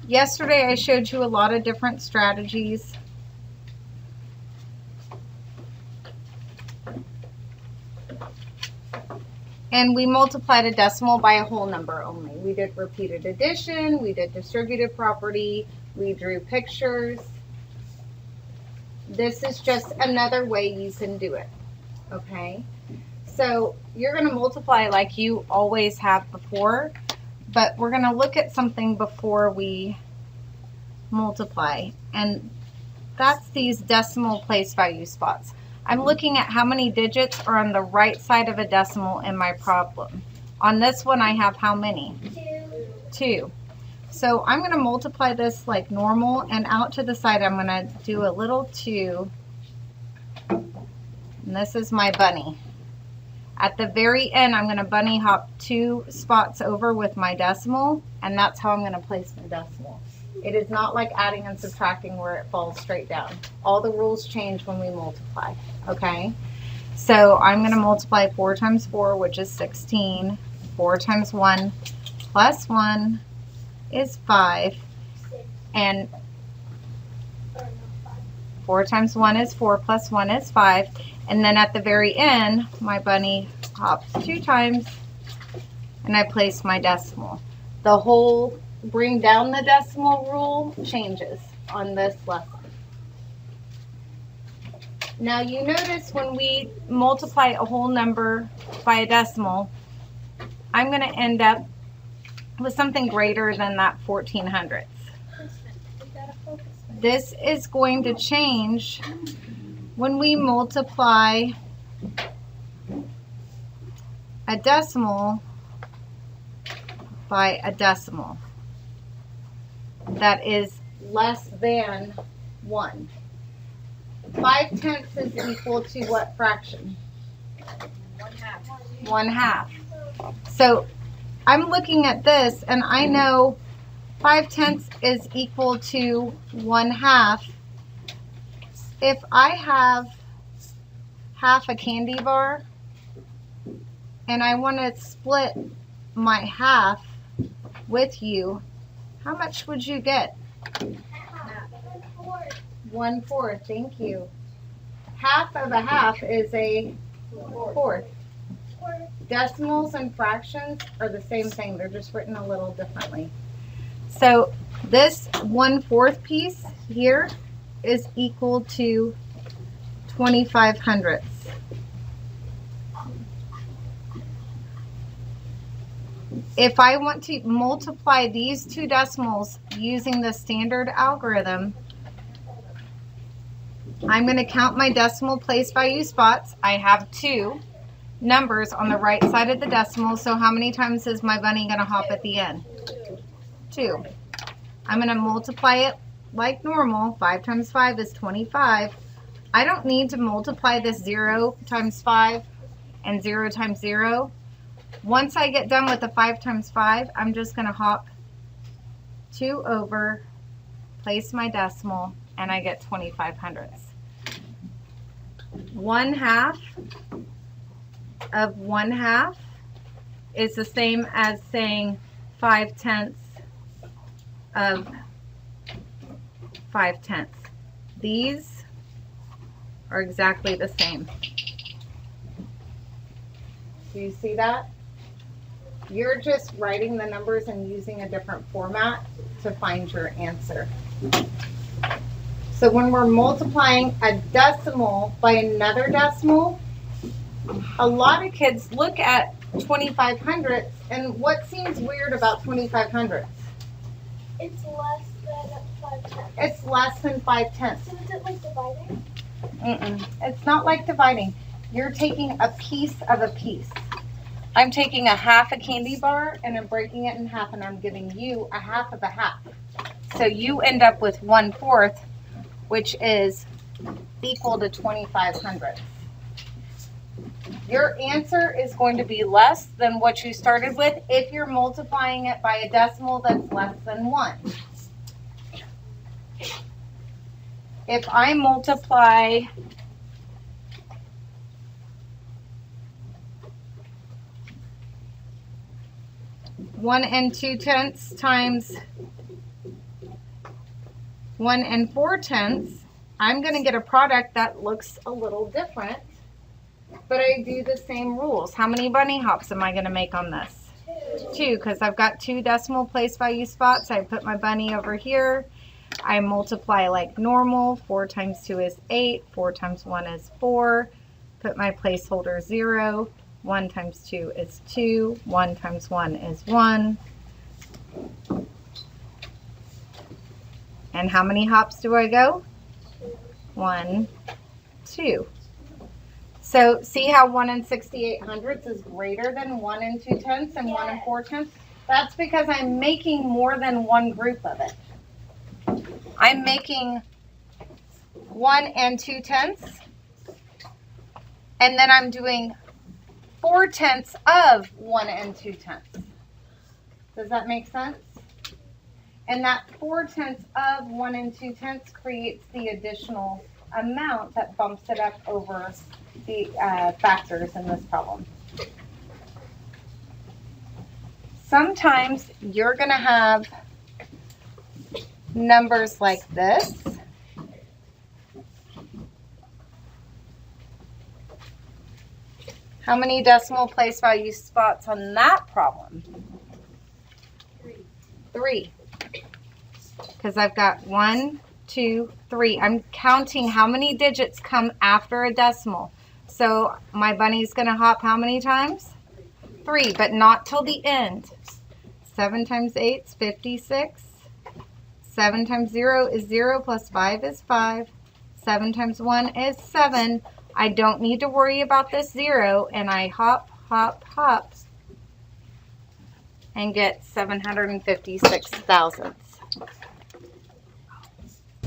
Yesterday I showed you a lot of different strategies. And we multiplied a decimal by a whole number only. We did repeated addition, we did distributed property, we drew pictures. This is just another way you can do it, okay? So you're going to multiply like you always have before, but we're going to look at something before we multiply, and that's these decimal place value spots. I'm looking at how many digits are on the right side of a decimal in my problem. On this one I have how many? 2. So I'm going to multiply this like normal, and out to the side I'm going to do a little 2, and this is my bunny. At the very end I'm going to bunny hop 2 spots over with my decimal, and that's how I'm going to place my decimal. It is not like adding and subtracting where it falls straight down. All the rules change when we multiply, okay? So I'm going to multiply 4 times 4, which is 16. 4 times 1 plus 1 is 5. And 4 times 1 is 4 plus 1 is 5. And then at the very end, my bunny hops 2 times, and I place my decimal. The whole bring down the decimal rule changes on this lesson. Now you notice when we multiply a whole number by a decimal, I'm going to end up with something greater than that 1400ths. This is going to change when we multiply a decimal by a decimal that is less than 1. 5/10 is equal to what fraction? 1/2. So I'm looking at this and I know 5/10 is equal to 1/2. If I have half a candy bar and I want to split my half with you, how much would you get? 1/4. Thank you. Half of a half is a fourth. Decimals and fractions are the same thing. They're just written a little differently. So this 1/4 piece here is equal to 25/100. If I want to multiply these two decimals using the standard algorithm, I'm going to count my decimal place value spots. I have 2 numbers on the right side of the decimal, so how many times is my bunny going to hop at the end? 2. I'm going to multiply it like normal. 5 times 5 is 25. I don't need to multiply this 0 times 5 and 0 times 0. Once I get done with the 5 times 5, I'm just going to hop 2 over, place my decimal, and I get 25/100. 1/2 of 1/2 is the same as saying 5/10 of 5/10. These are exactly the same. Do you see that? You're just writing the numbers and using a different format to find your answer. So when we're multiplying a decimal by another decimal, a lot of kids look at 25/100, and what seems weird about 25/100? It's less than 5/10. It's less than 5/10. So is it like dividing? It's not like dividing. You're taking a piece of a piece. I'm taking a half a candy bar and I'm breaking it in half, and I'm giving you a half of a half. So you end up with 1/4, which is equal to 25/100. Your answer is going to be less than what you started with if you're multiplying it by a decimal that's less than 1. If I multiply 1 2/10 times 1 and 4/10, I'm going to get a product that looks a little different, but I do the same rules. How many bunny hops am I going to make on this? 2, because I've got 2 decimal place value spots. I put my bunny over here. I multiply like normal. 4 times 2 is 8. 4 times 1 is 4. Put my placeholder 0. 1 times 2 is 2. 1 times 1 is 1. And how many hops do I go? 1, 2. So see how 1 and 68/100 is greater than 1 and 2/10 and 1 and 4/10? That's because I'm making more than one group of it. I'm making 1 and 2/10, and then I'm doing 4/10 of 1 and 2/10. Does that make sense? And that 4/10 of 1 and 2/10 creates the additional amount that bumps it up over the factors in this problem. Sometimes you're going to have numbers like this. How many decimal place value spots on that problem? 3. Because I've got 1, 2, 3. I'm counting how many digits come after a decimal. So my bunny's going to hop how many times? 3, but not till the end. 7 times 8 is 56. 7 times 0 is 0 plus 5 is 5. 7 times 1 is 7. I don't need to worry about this 0, and I hop, hop, hop, and get 756 thousandths.